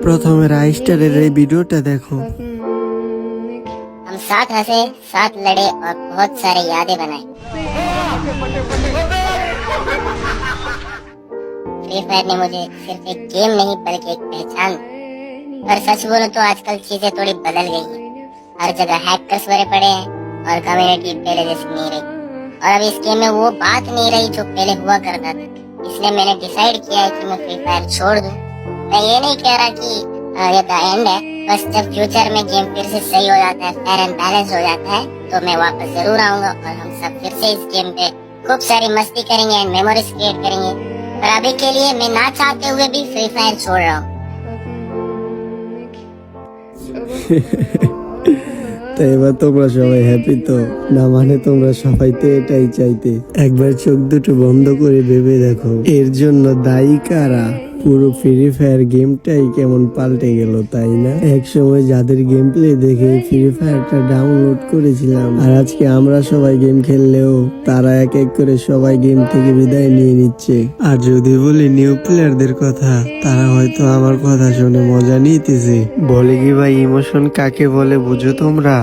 প্রথমে রাইস্টারের এই ভিডিওটা দেখো। हम साथ हंसे, साथ लड़े और बहुत सारे यादें बनाए। फ्री फायर ने मुझे सिर्फ एक गेम नहीं बल्कि एक पहचान दी। पर सच बोलो तो आजकल चीजें थोड़ी बदल गई हैं। हर जगह हैकर्स भरे पड़े हैं और कम्युनिटी पहले जैसी नहीं रही। और अब इस गेम में वो बात नहीं रही जो पहले हुआ करता था। इसलिए मैंने डिसाइड किया है कि मैं फ्री फायर छोड़ दूं। मैं ये नहीं कह रहा कि ये द एंड है, बस जब फ्यूचर में गेम फिर से सही हो जाता है, फेयर एंड बैलेंस हो जाता है, तो मैं वापस जरूर आऊंगा और हम सब फिर से इस गेम पे खूब सारी मस्ती करेंगे एंड मेमोरीज क्रिएट करेंगे। पर अभी के लिए मैं ना चाहते हुए भी फ्री फायर छोड़ रहा हूँ। তো এবার তোমরা সবাই হ্যাপি তো না? মানে তোমরা সবাই তো এটাই চাইতে। একবার চোখ দুটো বন্ধ করে ভেবে দেখো এর জন্য দায়ী কারা? পুরো ফ্রি ফায়ার গেমটাই কেমন পাল্টে গেল, তাই না? এক সময় যাদের গেম প্লে দেখে ফ্রি ফায়ারটা ডাউনলোড করেছিলাম, আর আজকে আমরা সবাই গেম খেললেও তারা এক এক করে সবাই গেম থেকে বিদায় নিয়ে নিচ্ছে। আর যদি বলি নিউ প্লেয়ারদের কথা, তারা হয়তো আমার কথা শুনে মজা নিতেছে। বলে কি ভাই, ইমোশন কাকে বলে বুঝো তোমরা?